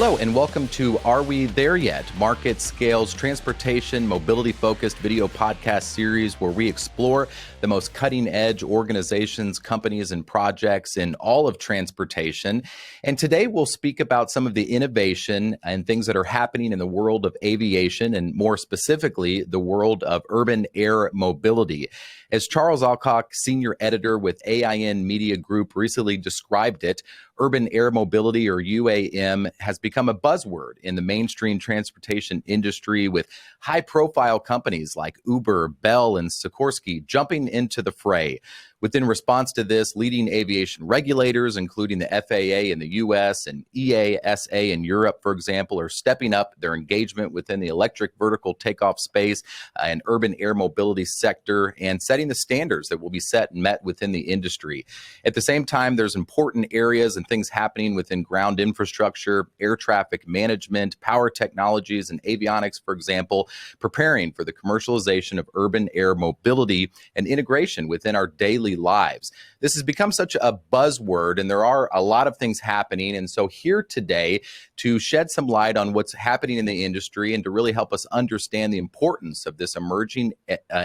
Hello and welcome to Are We There Yet? MarketScale's transportation mobility-focused video podcast series where we explore the most cutting-edge organizations, companies, and projects in all of transportation. And today we'll speak about some of the innovation and things that are happening in the world of aviation, and more specifically, the world of urban air mobility. As Charles Alcock, Senior Editor with AIN Media Group, recently described it, urban air mobility, or UAM, has become a buzzword in the mainstream transportation industry, with high-profile companies like Uber, Bell, and Sikorsky jumping into the fray. Within response to this, leading aviation regulators, including the FAA in the U.S. and EASA in Europe, for example, are stepping up their engagement within the electric vertical takeoff space and urban air mobility sector, and setting the standards that will be set and met within the industry. At the same time, there's important areas and things happening within ground infrastructure, air traffic management, power technologies, and avionics, for example, preparing for the commercialization of urban air mobility and integration within our daily lives. This has become such a buzzword, and there are a lot of things happening. And so here today to shed some light on what's happening in the industry and to really help us understand the importance of this emerging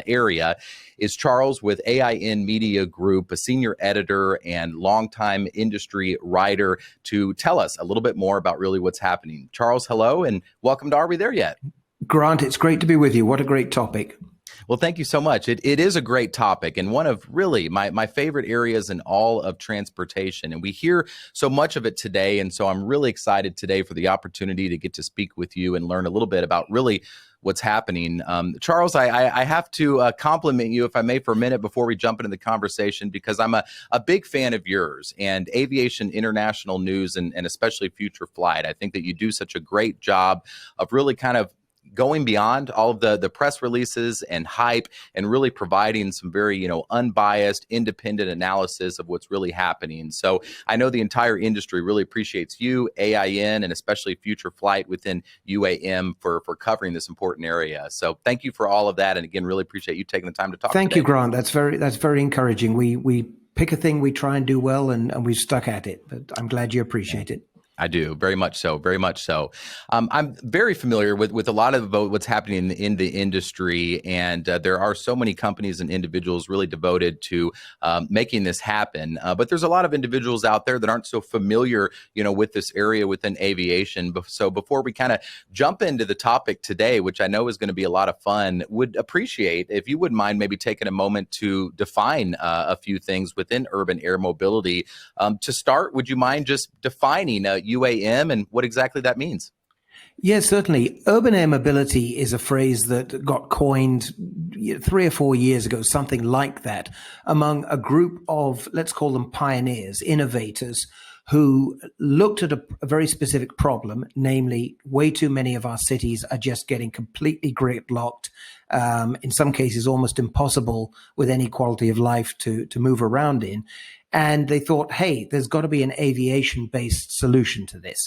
area is Charles with AIN Media Group, a senior editor and longtime industry writer, to tell us a little bit more about really what's happening. Charles, hello, and welcome to Are We There Yet? Grant, it's great to be with you. What a great topic. Well, thank you so much. It is a great topic and one of really my favorite areas in all of transportation. And we hear so much of it today. And so I'm really excited today for the opportunity to get to speak with you and learn a little bit about really what's happening. Charles, I have to compliment you, if I may, for a minute before we jump into the conversation, because I'm a big fan of yours and Aviation International news and especially FutureFlight. I think that you do such a great job of really kind of going beyond all of the press releases and hype and really providing some very, unbiased, independent analysis of what's really happening. So I know the entire industry really appreciates you, AIN, and especially FutureFlight within UAM for covering this important area. So thank you for all of that. And again, really appreciate you taking the time to talk Thank today. you, Grant. That's very encouraging. We pick a thing, we try and do well, and we've stuck at it. But I'm glad you appreciate it. I do, very much so, very much so. I'm very familiar with a lot of what's happening in the industry, and there are so many companies and individuals really devoted to making this happen. But there's a lot of individuals out there that aren't so familiar, with this area within aviation. So before we kind of jump into the topic today, which I know is going to be a lot of fun, would appreciate if you wouldn't mind maybe taking a moment to define a few things within urban air mobility. To start, would you mind just defining UAM and what exactly that means? Yes, certainly. Urban air mobility is a phrase that got coined 3 or 4 years ago, something like that, among a group of, let's call them pioneers, innovators, who looked at a very specific problem, namely way too many of our cities are just getting completely gridlocked, in some cases almost impossible with any quality of life to move around in. And they thought, hey, there's got to be an aviation-based solution to this.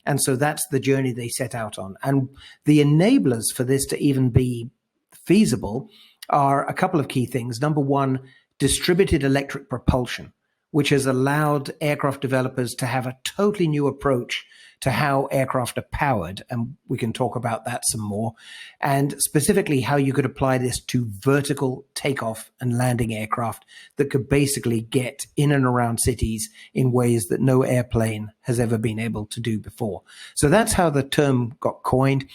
And so that's the journey they set out on. And the enablers for this to even be feasible are a couple of key things. Number one, distributed electric propulsion, which has allowed aircraft developers to have a totally new approach to how aircraft are powered. And we can talk about that some more. And specifically how you could apply this to vertical takeoff and landing aircraft that could basically get in and around cities in ways that no airplane has ever been able to do before. So that's how the term got coined.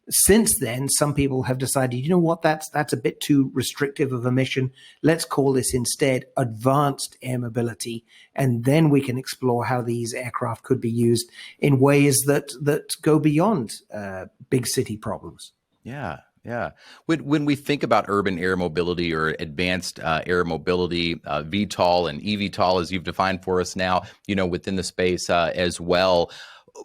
Since then, some people have decided, you know what, that's a bit too restrictive of a mission. Let's call this instead advanced air mobility. And then we can explore how these aircraft could be used in ways that go beyond big city problems. Yeah. Yeah. When we think about urban air mobility or advanced air mobility, VTOL and eVTOL, as you've defined for us now, within the space as well,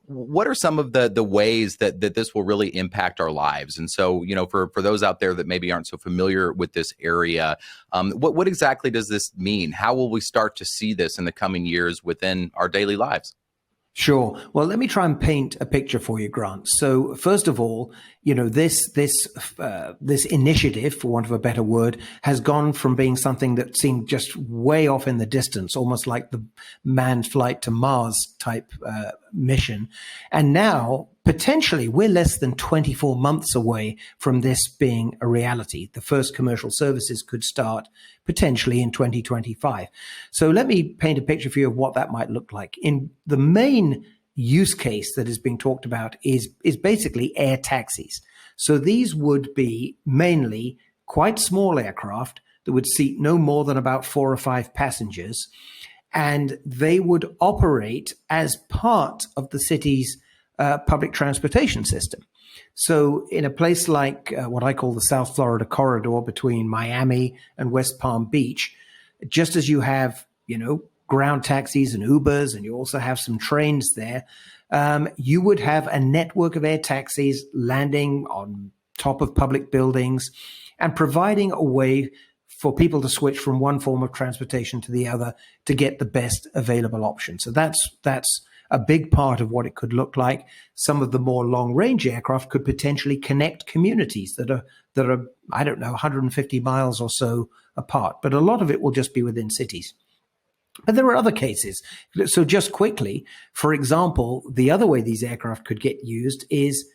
what are some of the ways that this will really impact our lives? And so, for those out there that maybe aren't so familiar with this area, what exactly does this mean? How will we start to see this in the coming years within our daily lives? Sure. Well, let me try and paint a picture for you, Grant. So, first of all, this initiative, for want of a better word, has gone from being something that seemed just way off in the distance, almost like the manned flight to Mars type mission, and now potentially we're less than 24 months away from this being a reality. The first commercial services could start potentially in 2025. So let me paint a picture for you of what that might look like. In the main use case that is being talked about is basically air taxis. So these would be mainly quite small aircraft that would seat no more than about 4 or 5 passengers, and they would operate as part of the city's public transportation system. So in a place like what I call the South Florida corridor between Miami and West Palm Beach, just as you have, ground taxis and Ubers, and you also have some trains there, you would have a network of air taxis landing on top of public buildings and providing a way for people to switch from one form of transportation to the other to get the best available option. So that's a big part of what it could look like. Some of the more long-range aircraft could potentially connect communities that are, I don't know, 150 miles or so apart. But a lot of it will just be within cities. But there are other cases. So just quickly, for example, the other way these aircraft could get used is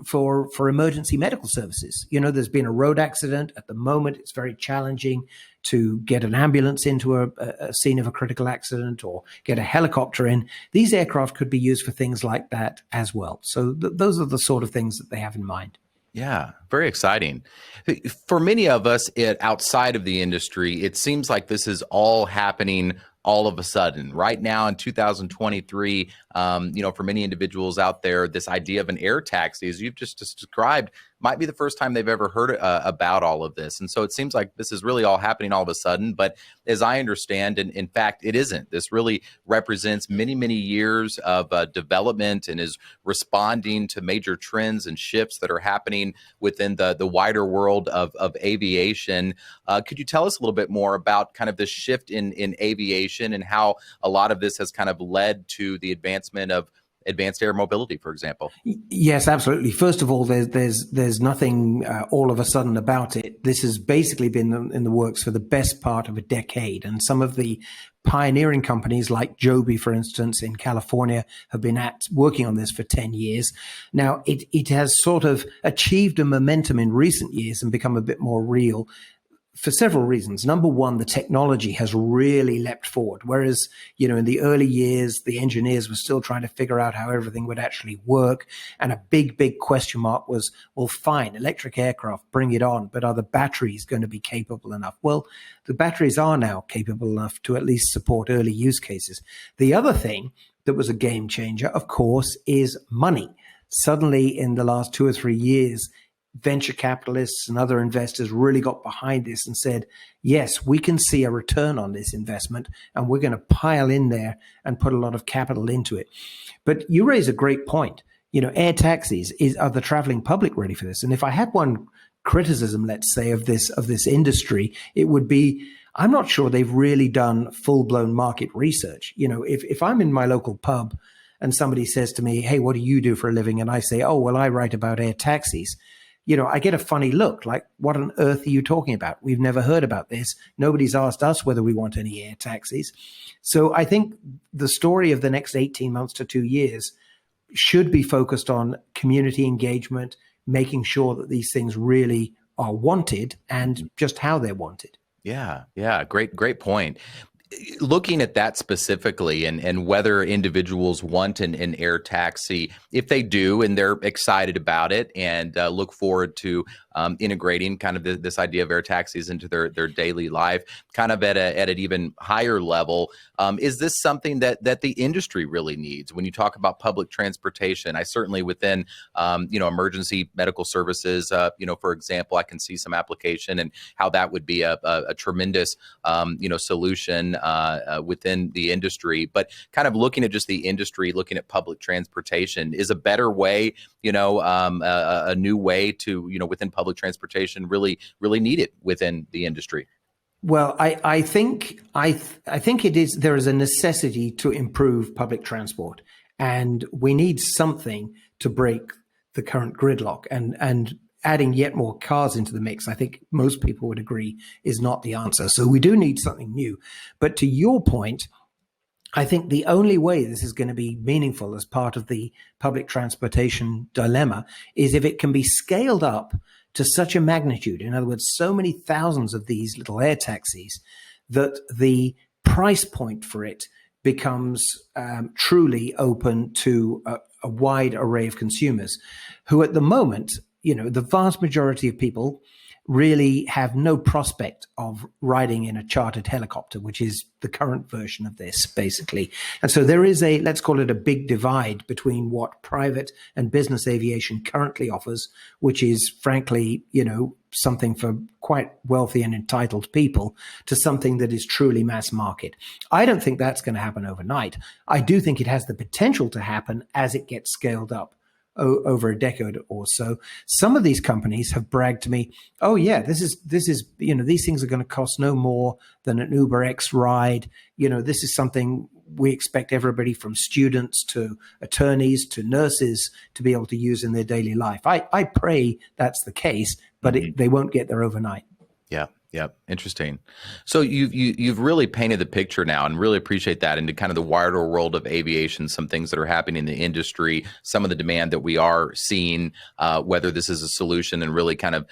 for emergency medical services. There's been a road accident. At the moment, it's very challenging to get an ambulance into a scene of a critical accident or get a helicopter in. These aircraft could be used for things like that as well. So those are the sort of things that they have in mind. Yeah, very exciting. For many of us outside of the industry, it seems like this is all happening all of a sudden. Right now in 2023, for many individuals out there, this idea of an air taxi, as you've just described, might be the first time they've ever heard about all of this. And so it seems like this is really all happening all of a sudden. But as I understand, and in fact, it isn't. This really represents many, many years of development and is responding to major trends and shifts that are happening within the wider world of aviation. Could you tell us a little bit more about kind of the shift in aviation and how a lot of this has kind of led to the advancement of advanced air mobility, for example? Yes, absolutely. First of all, there's nothing all of a sudden about it. This has basically been in the works for the best part of a decade. And some of the pioneering companies like Joby, for instance, in California, have been working on this for 10 years. Now, it has sort of achieved a momentum in recent years and become a bit more real for several reasons. Number one, the technology has really leapt forward. Whereas, in the early years, the engineers were still trying to figure out how everything would actually work. And a big, big question mark was, well, fine, electric aircraft, bring it on, but are the batteries going to be capable enough? Well, the batteries are now capable enough to at least support early use cases. The other thing that was a game changer, of course, is money. Suddenly, in the last 2 or 3 years, venture capitalists and other investors really got behind this and said, yes, we can see a return on this investment and we're going to pile in there and put a lot of capital into it. But you raise a great point. Air taxis, are the traveling public ready for this? And if I had one criticism, let's say, of this industry, it would be, I'm not sure they've really done full-blown market research. If I'm in my local pub and somebody says to me, hey, what do you do for a living? And I say, oh, well, I write about air taxis. I get a funny look, like, what on earth are you talking about? We've never heard about this. Nobody's asked us whether we want any air taxis. So I think the story of the next 18 months to 2 years should be focused on community engagement, making sure that these things really are wanted and just how they're wanted. Yeah. Great point. Looking at that specifically and whether individuals want an air taxi, if they do and they're excited about it and look forward to integrating kind of this idea of air taxis into their daily life, kind of at an even higher level, is this something that the industry really needs? When you talk about public transportation, I certainly within emergency medical services, for example, I can see some application and how that would be a tremendous solution within the industry. But kind of looking at just the industry, looking at public transportation is a better way, a new way to, within public transportation really needed within the industry. Well, I think it is, there is a necessity to improve public transport, and we need something to break the current gridlock. And adding yet more cars into the mix, I think most people would agree, is not the answer. So we do need something new. But to your point, I think the only way this is going to be meaningful as part of the public transportation dilemma is if it can be scaled up to such a magnitude. In other words, so many thousands of these little air taxis that the price point for it becomes truly open to a wide array of consumers who at the moment, the vast majority of people really have no prospect of riding in a chartered helicopter, which is the current version of this, basically. And so there is let's call it a big divide between what private and business aviation currently offers, which is frankly, something for quite wealthy and entitled people, to something that is truly mass market. I don't think that's going to happen overnight. I do think it has the potential to happen as it gets scaled up over a decade or so. Some of these companies have bragged to me, oh yeah, this is these things are going to cost no more than an Uber X ride. This is something we expect everybody from students to attorneys to nurses to be able to use in their daily life. I pray that's the case, but they won't get there overnight. Yeah. Yep. Interesting. So you've really painted the picture now, and really appreciate that, into kind of the wider world of aviation, some things that are happening in the industry, some of the demand that we are seeing, whether this is a solution and really kind of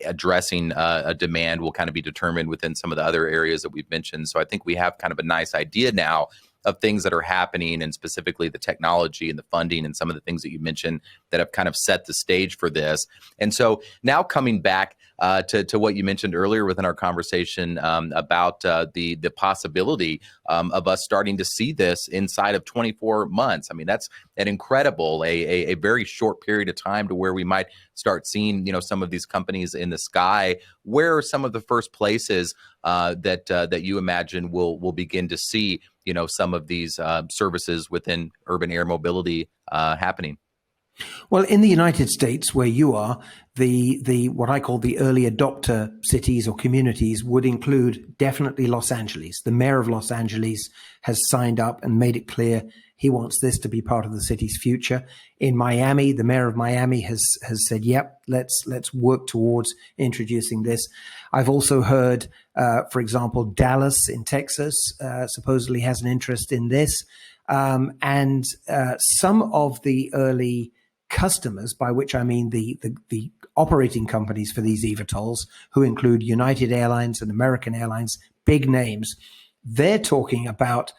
addressing a demand will kind of be determined within some of the other areas that we've mentioned. So I think we have kind of a nice idea now of things that are happening, and specifically the technology and the funding and some of the things that you mentioned that have kind of set the stage for this. And so now coming back to what you mentioned earlier within our conversation about the possibility of us starting to see this inside of 24 months. I mean, that's an incredible, a very short period of time to where we might start seeing, some of these companies in the sky. Where are some of the first places that you imagine will begin to see, some of these services within urban air mobility happening? Well, in the United States, where you are, the what I call the early adopter cities or communities would include definitely Los Angeles. The mayor of Los Angeles has signed up and made it clear he wants this to be part of the city's future. In Miami, the mayor of Miami has said, "Yep, let's work towards introducing this." I've also heard, for example, Dallas in Texas supposedly has an interest in this, and some of the early customers, by which I mean the operating companies for these eVTOLs, who include United Airlines and American Airlines, big names, they're talking about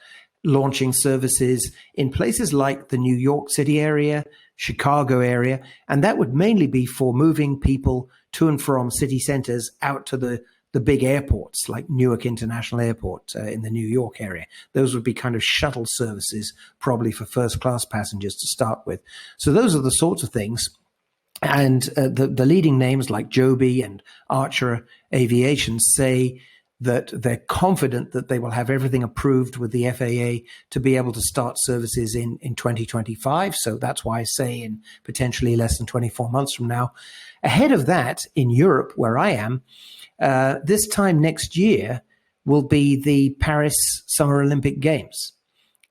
launching services in places like the New York City area, Chicago area, and that would mainly be for moving people to and from city centers out to the big airports like Newark International Airport in the New York area. Those would be kind of shuttle services, probably for first class passengers to start with. So those are the sorts of things. And the leading names like Joby and Archer Aviation say that they're confident that they will have everything approved with the FAA to be able to start services in 2025. So that's why I say in potentially less than 24 months from now. Ahead of that, in Europe, where I am, this time next year will be the Paris Summer Olympic Games.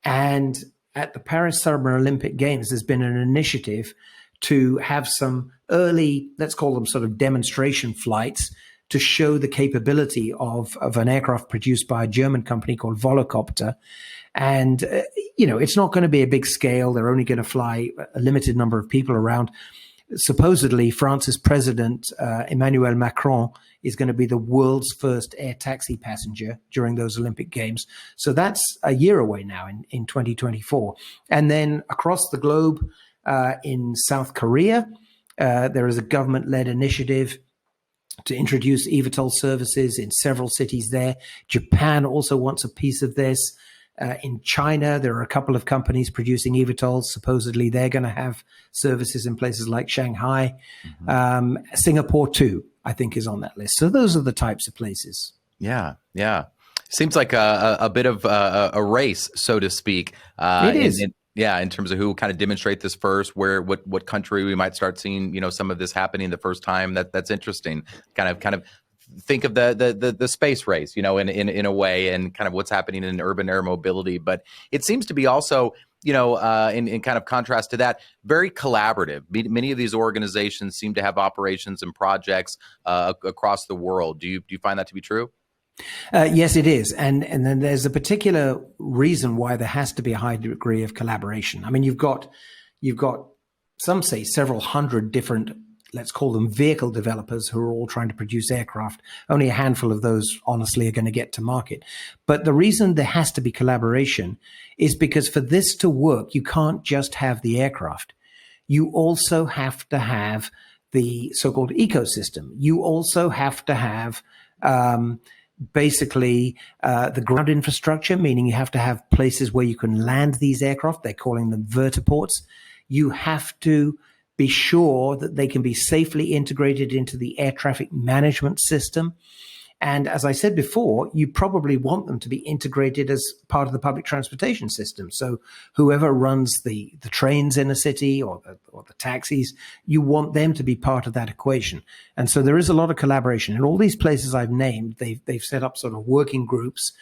And at the Paris Summer Olympic Games, there's been an initiative to have some early, let's call them sort of demonstration flights, to show the capability of an aircraft produced by a German company called Volocopter. And, it's not going to be a big scale. They're only going to fly a limited number of people around. Supposedly, France's president, Emmanuel Macron, is going to be the world's first air taxi passenger during those Olympic Games. So that's a year away now in 2024. And then across the globe, in South Korea, there is a government-led initiative to introduce eVTOL services in several cities there. Japan also wants a piece of this. In China, there are a couple of companies producing eVTOLs. Supposedly, they're going to have services in places like Shanghai. Mm-hmm. Singapore, too, I think, is on that list. So those are the types of places. Yeah. Seems like a bit of a race, so to speak. It is. In terms of who kind of demonstrate this first, what country we might start seeing, some of this happening the first time. That's interesting. Kind of think of the space race, in a way, and kind of what's happening in urban air mobility. But it seems to be also, in kind of contrast to that, very collaborative. Many of these organizations seem to have operations and projects across the world. Do you find that to be true? Yes, it is. And then there's a particular reason why there has to be a high degree of collaboration. I mean, you've got some say several hundred different, let's call them vehicle developers, who are all trying to produce aircraft. Only a handful of those, honestly, are going to get to market. But the reason there has to be collaboration is because for this to work, you can't just have the aircraft. You also have to have the so-called ecosystem. You also have to have basically the ground infrastructure, meaning you have to have places where you can land these aircraft. They're calling them vertiports. You have to be sure that they can be safely integrated into the air traffic management system. And as I said before, you probably want them to be integrated as part of the public transportation system. So whoever runs the trains in a city or the taxis, you want them to be part of that equation. And so there is a lot of collaboration. In all these places I've named, they've set up sort of working groups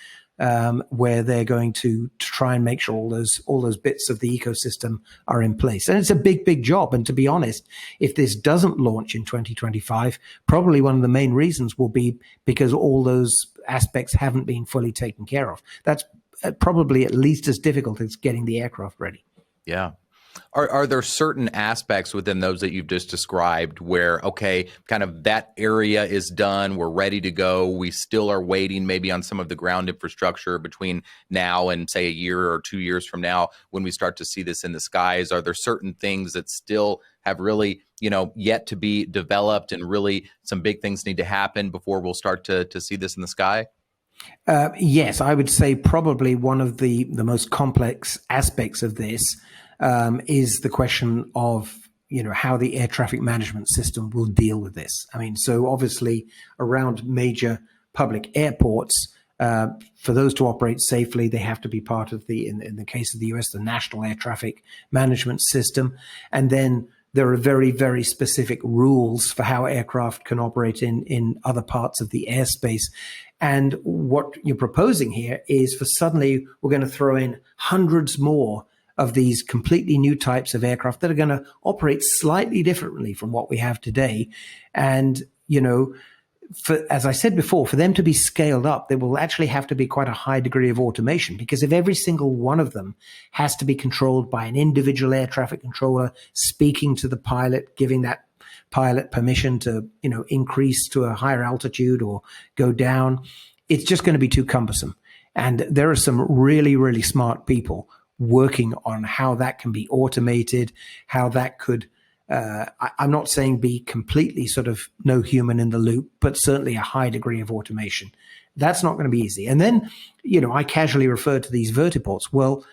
where they're going to try and make sure all those bits of the ecosystem are in place. And it's a big job. And to be honest, if this doesn't launch in 2025, probably one of the main reasons will be because all those aspects haven't been fully taken care of. That's probably at least as difficult as getting the aircraft ready. Yeah. Are there certain aspects within those that you've just described where, okay, kind of that area is done, we're ready to go, we still are waiting maybe on some of the ground infrastructure between now and say a year or 2 years from now when we start to see this in the skies? Are there certain things that still have really, yet to be developed, and really some big things need to happen before we'll start to see this in the sky? Yes, I would say probably one of the most complex aspects of this is the question of, how the air traffic management system will deal with this. I mean, so obviously around major public airports, for those to operate safely, they have to be part of in the case of the US, the National Air Traffic Management System. And then there are very, very specific rules for how aircraft can operate in other parts of the airspace. And what you're proposing here is for suddenly we're going to throw in hundreds more of these completely new types of aircraft that are going to operate slightly differently from what we have today. And, as I said before, for them to be scaled up, there will actually have to be quite a high degree of automation, because if every single one of them has to be controlled by an individual air traffic controller speaking to the pilot, giving that pilot permission to, increase to a higher altitude or go down, it's just going to be too cumbersome. And there are some really, really smart people working on how that can be automated, how that could, I'm not saying be completely sort of no human in the loop, but certainly a high degree of automation. That's not going to be easy. And then, I casually refer to these vertiports. Well,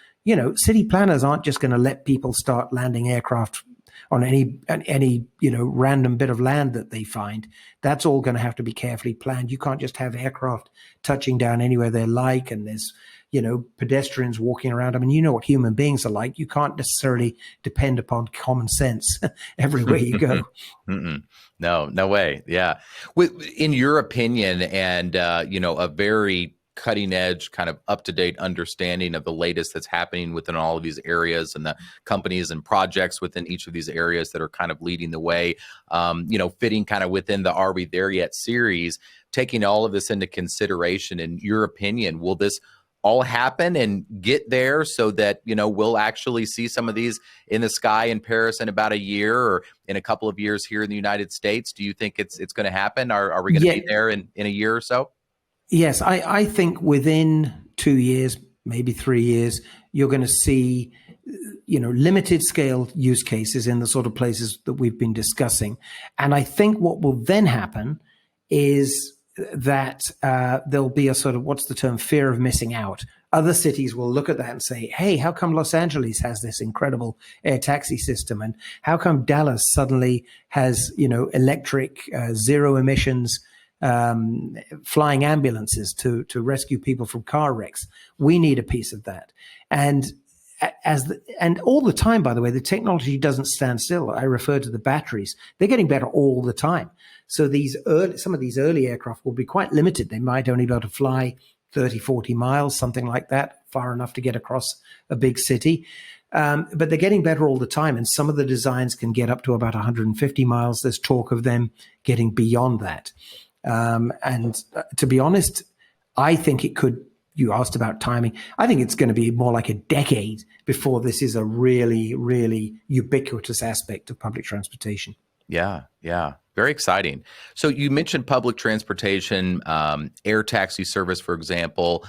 city planners aren't just going to let people start landing aircraft on any random bit of land that they find. That's all going to have to be carefully planned. You can't just have aircraft touching down anywhere they like, and there's pedestrians walking around. I mean, you know what human beings are like. You can't necessarily depend upon common sense everywhere you go. No way. Yeah. In your opinion, and, a very cutting edge, kind of up-to-date understanding of the latest that's happening within all of these areas and the companies and projects within each of these areas that are kind of leading the way, fitting kind of within the Are We There Yet series, taking all of this into consideration, in your opinion, will this all happen and get there so that, we'll actually see some of these in the sky in Paris in about a year, or in a couple of years here in the United States? Do you think it's going to happen? Are we going to be there in a year or so? Yes, I think within 2 years, maybe 3 years, you're going to see, limited scale use cases in the sort of places that we've been discussing. And I think what will then happen is that there'll be a sort of, what's the term, fear of missing out. Other cities will look at that and say, hey, how come Los Angeles has this incredible air taxi system? And how come Dallas suddenly has, electric, zero emissions flying ambulances to rescue people from car wrecks? We need a piece of that. And and all the time, by the way, the technology doesn't stand still. I refer to the batteries. They're getting better all the time. So some of these early aircraft will be quite limited. They might only be able to fly 30, 40 miles, something like that, far enough to get across a big city. But they're getting better all the time. And some of the designs can get up to about 150 miles. There's talk of them getting beyond that. And to be honest, I think it could, you asked about timing. I think it's going to be more like a decade before this is a really, really ubiquitous aspect of public transportation. Yeah, yeah. Very exciting. So you mentioned public transportation, air taxi service, for example,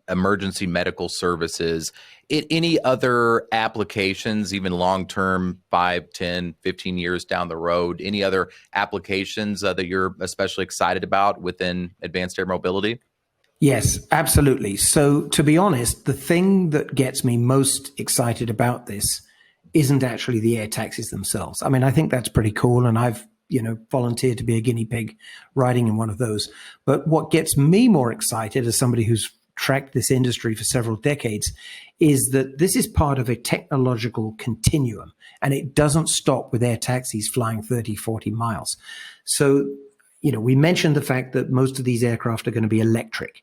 emergency medical services. Any other applications, even long-term, 5, 10, 15 years down the road, any other applications that you're especially excited about within advanced air mobility? Yes, absolutely. So to be honest, the thing that gets me most excited about this isn't actually the air taxis themselves. I mean, I think that's pretty cool. And I've, volunteered to be a guinea pig riding in one of those. But what gets me more excited as somebody who's tracked this industry for several decades is that this is part of a technological continuum, and it doesn't stop with air taxis flying 30, 40 miles. So, we mentioned the fact that most of these aircraft are going to be electric.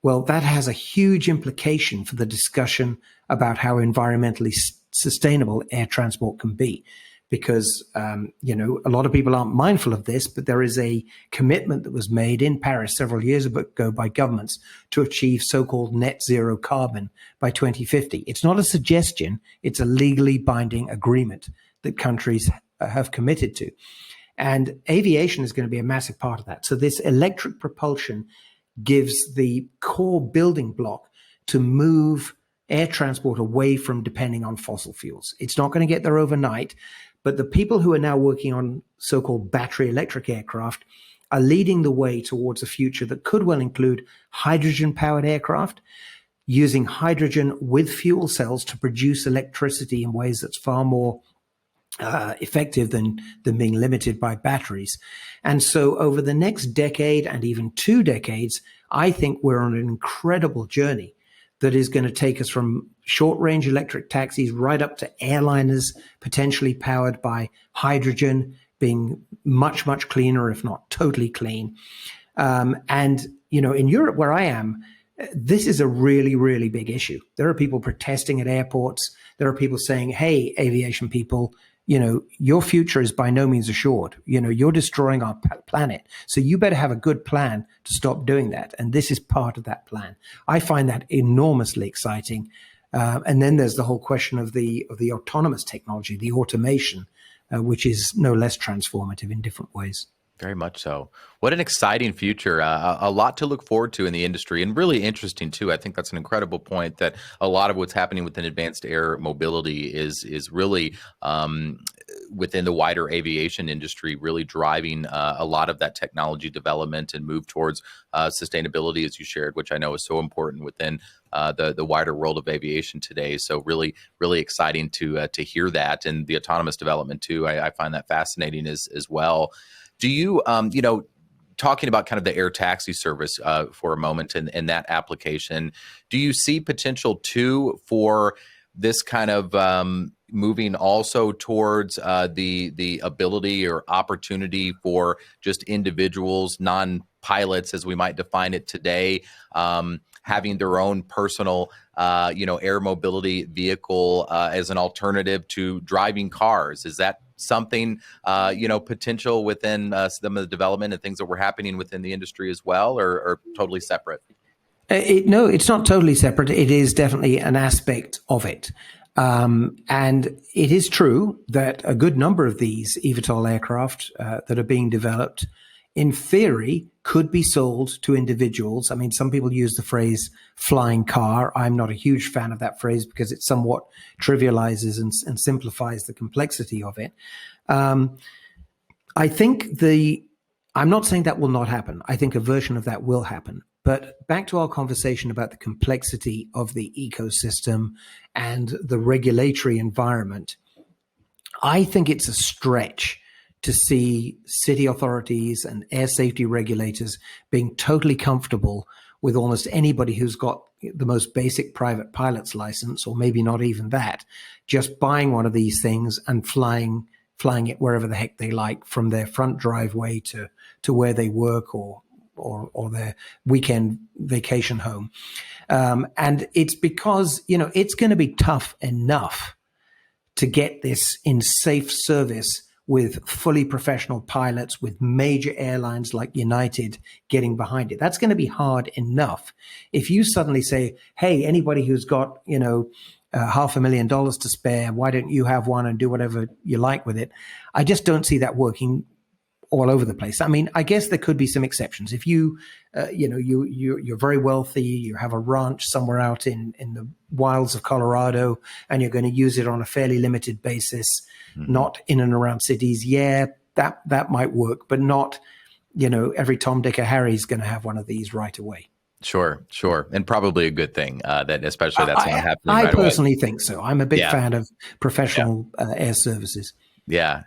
Well, that has a huge implication for the discussion about how environmentally sustainable air transport can be. Because, a lot of people aren't mindful of this, but there is a commitment that was made in Paris several years ago by governments to achieve so-called net zero carbon by 2050. It's not a suggestion. It's a legally binding agreement that countries have committed to. And aviation is going to be a massive part of that. So this electric propulsion gives the core building block to move air transport away from depending on fossil fuels. It's not going to get there overnight, but the people who are now working on so-called battery electric aircraft are leading the way towards a future that could well include hydrogen-powered aircraft, using hydrogen with fuel cells to produce electricity in ways that's far more effective than being limited by batteries. And so over the next decade and even 2 decades, I think we're on an incredible journey that is going to take us from short-range electric taxis right up to airliners potentially powered by hydrogen, being much, much cleaner, if not totally clean. And, in Europe where I am, this is a really, really big issue. There are people protesting at airports. There are people saying, hey, aviation people, your future is by no means assured. You're destroying our planet. So you better have a good plan to stop doing that. And this is part of that plan. I find that enormously exciting. And then there's the whole question of the autonomous technology, the automation, which is no less transformative in different ways. Very much so. What an exciting future. A lot to look forward to in the industry, and really interesting too. I think that's an incredible point, that a lot of what's happening within advanced air mobility is really within the wider aviation industry, really driving a lot of that technology development and move towards sustainability, as you shared, which I know is so important within the wider world of aviation today. So really, really exciting to hear that, and the autonomous development too. I find that fascinating as well. Do you, talking about kind of the air taxi service for a moment and that application, do you see potential too for this kind of moving also towards the ability or opportunity for just individuals, non-pilots as we might define it today, having their own personal, air mobility vehicle as an alternative to driving cars? Is that something, potential within some of the development and things that were happening within the industry as well, or totally separate? No, it's not totally separate. It is definitely an aspect of it. And it is true that a good number of these eVTOL aircraft that are being developed, in theory, could be sold to individuals. I mean, some people use the phrase flying car. I'm not a huge fan of that phrase because it somewhat trivializes and simplifies the complexity of it. I think I'm not saying that will not happen. I think a version of that will happen. But back to our conversation about the complexity of the ecosystem and the regulatory environment, I think it's a stretch to see city authorities and air safety regulators being totally comfortable with almost anybody who's got the most basic private pilot's license, or maybe not even that, just buying one of these things and flying it wherever the heck they like, from their front driveway to where they work, or their weekend vacation home. And it's because, it's going to be tough enough to get this in safe service with fully professional pilots, with major airlines like United getting behind it. That's going to be hard enough. If you suddenly say, hey, anybody who's got, $500,000 to spare, why don't you have one and do whatever you like with it? I just don't see that working all over the place. I mean, I guess there could be some exceptions. If you're very wealthy, you have a ranch somewhere out in the wilds of Colorado, and you're going to use it on a fairly limited basis, not in and around cities. Yeah, that might work, but not, every Tom, Dick, or Harry is going to have one of these right away. Sure. And probably a good thing that especially that's not happening I right personally away. think so. I'm a big fan of professional air services. Yeah.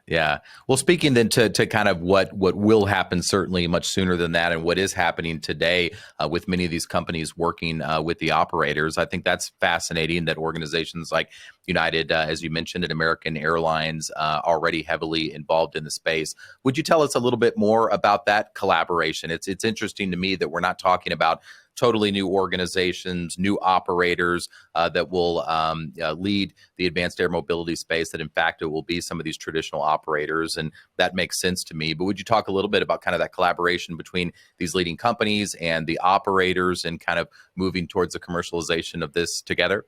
Well, speaking then to kind of what will happen certainly much sooner than that, and what is happening today with many of these companies working with the operators, I think that's fascinating that organizations like United, as you mentioned, and American Airlines already heavily involved in the space. Would you tell us a little bit more about that collaboration? It's interesting to me that we're not talking about totally new organizations, new operators that will lead the advanced air mobility space, that in fact it will be some of these traditional operators, and that makes sense to me. But would you talk a little bit about kind of that collaboration between these leading companies and the operators, and kind of moving towards the commercialization of this together?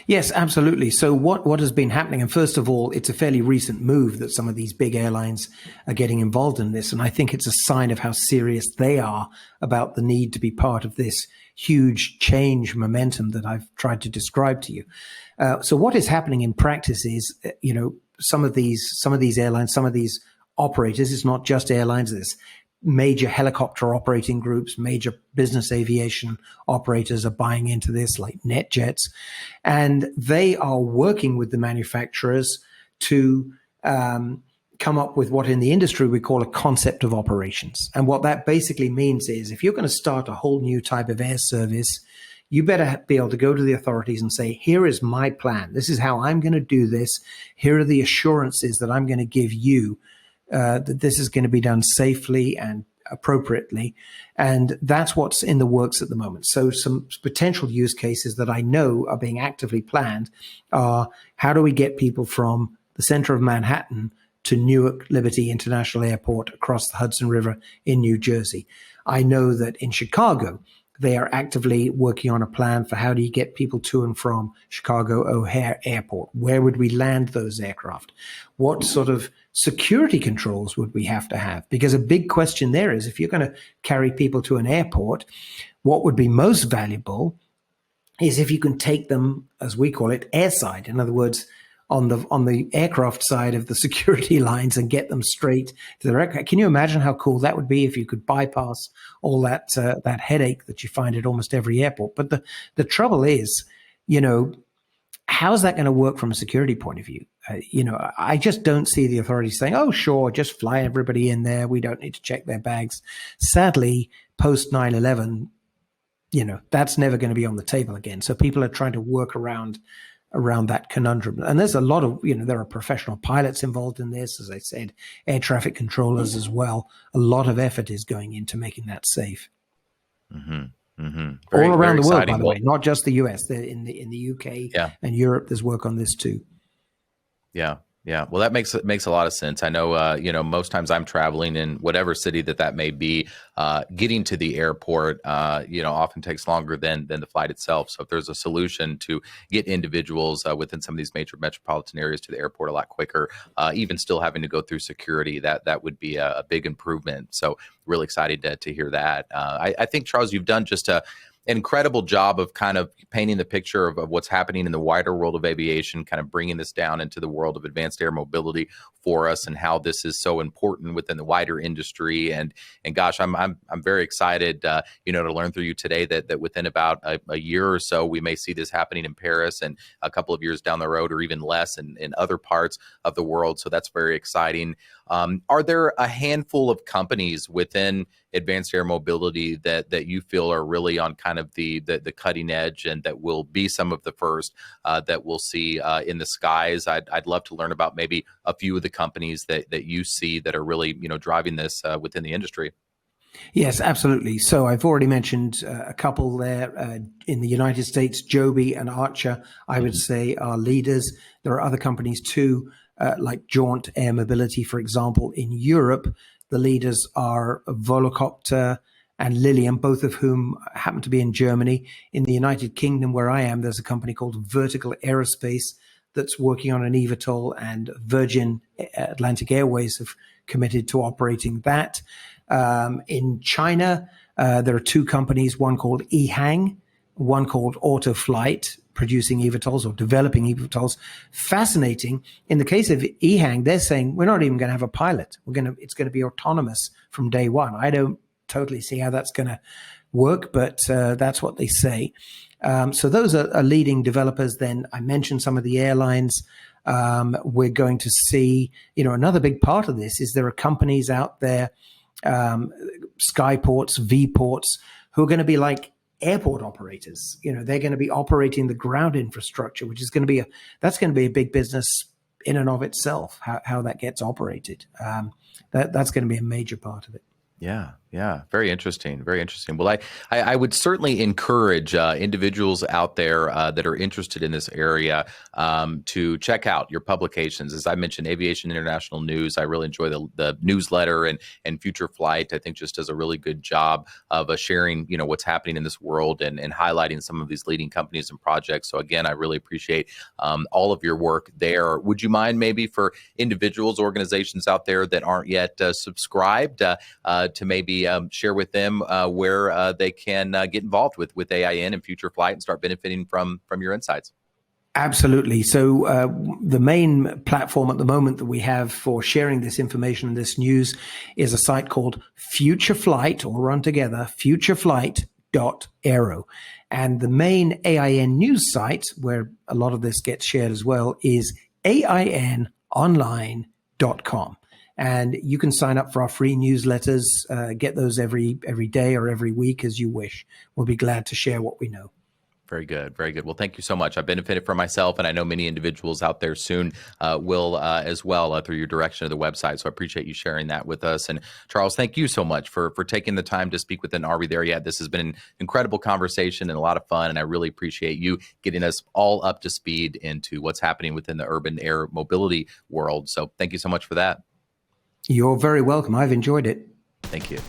Yes, absolutely. So what has been happening? And first of all, it's a fairly recent move that some of these big airlines are getting involved in this. And I think it's a sign of how serious they are about the need to be part of this huge change momentum that I've tried to describe to you. So what is happening in practice is, some of these airlines, some of these operators, it's not just airlines, there's major helicopter operating groups, major business aviation operators are buying into this, like NetJets, and they are working with the manufacturers to come up with what in the industry we call a concept of operations. And what that basically means is, if you're going to start a whole new type of air service, you better be able to go to the authorities and say, here is my plan. This is how I'm going to do this. Here are the assurances that I'm going to give you that this is going to be done safely and appropriately. And that's what's in the works at the moment. So some potential use cases that I know are being actively planned are, how do we get people from the center of Manhattan to Newark Liberty International Airport across the Hudson River in New Jersey? I know that in Chicago, they are actively working on a plan for how do you get people to and from Chicago O'Hare Airport? Where would we land those aircraft? What sort of security controls would we have to have? Because a big question there is, if you're going to carry people to an airport, what would be most valuable is if you can take them, as we call it, airside. In other words, on the aircraft side of the security lines, and get them straight to the aircraft. Can you imagine how cool that would be if you could bypass all that headache that you find at almost every airport? But the trouble is, how's that going to work from a security point of view? I just don't see the authorities saying, oh, sure, just fly everybody in there. We don't need to check their bags. Sadly, post 9/11, that's never going to be on the table again. So people are trying to work around that conundrum. And there's a lot of, there are professional pilots involved in this, as I said, air traffic controllers as well. A lot of effort is going into making that safe. Mm-hmm. Mm-hmm. All around the world, by the way, not just the US. In the UK and Europe, there's work on this too. Yeah. Well, that makes a lot of sense. I know, most times I'm traveling in whatever city that may be, getting to the airport, often takes longer than the flight itself. So if there's a solution to get individuals within some of these major metropolitan areas to the airport a lot quicker, even still having to go through security, that would be a big improvement. So really excited to hear that. I think, Charles, you've done just an incredible job of kind of painting the picture of what's happening in the wider world of aviation, kind of bringing this down into the world of advanced air mobility for us, and how this is so important within the wider industry. And gosh, I'm very excited, to learn through you today that within about a year or so, we may see this happening in Paris, and a couple of years down the road, or even less in other parts of the world. So that's very exciting. Are there a handful of companies within advanced air mobility that you feel are really on kind of the cutting edge, and that will be some of the first that we'll see in the skies? I'd love to learn about maybe a few of the companies that you see that are really driving this within the industry. Yes, absolutely. So I've already mentioned a couple there in the United States. Joby and Archer, I would say, are leaders. There are other companies too, like Jaunt Air Mobility, for example. In Europe, the leaders are Volocopter and Lilium, both of whom happen to be in Germany. In the United Kingdom, where I am, there's a company called Vertical Aerospace that's working on an eVTOL, and Virgin Atlantic Airways have committed to operating that. In China, there are two companies, one called EHang, one called AutoFlight, producing eVTOLs or developing eVTOLs. Fascinating. In the case of EHang, they're saying we're not even going to have a pilot. It's going to be autonomous from day one. I don't totally see how that's going to work, but that's what they say. So those are leading developers. Then I mentioned some of the airlines. We're going to see, another big part of this is there are companies out there, skyports, V-ports, who are going to be like airport operators. They're going to be operating the ground infrastructure, which is going to be that's going to be a big business in and of itself, how that gets operated. That's going to be a major part of it. Yeah. Very interesting. Very interesting. Well, I would certainly encourage individuals out there that are interested in this area to check out your publications. As I mentioned, Aviation International News, I really enjoy the newsletter, and FutureFlight, I think, just does a really good job of sharing, what's happening in this world and highlighting some of these leading companies and projects. So again, I really appreciate all of your work there. Would you mind maybe for individuals, organizations out there that aren't yet subscribed to maybe share with them where they can get involved with AIN and FutureFlight and start benefiting from your insights? Absolutely. So the main platform at the moment that we have for sharing this information and this news is a site called FutureFlight, all run together, futureflight.aero. And the main AIN news site, where a lot of this gets shared as well, is ainonline.com. And you can sign up for our free newsletters, get those every day or every week as you wish. We'll be glad to share what we know. Very good. Very good. Well, thank you so much. I benefited from myself, and I know many individuals out there soon will as well through your direction of the website. So I appreciate you sharing that with us. And Charles, thank you so much for taking the time to speak with an Are We There Yet? This has been an incredible conversation and a lot of fun, and I really appreciate you getting us all up to speed into what's happening within the urban air mobility world. So thank you so much for that. You're very welcome. I've enjoyed it. Thank you.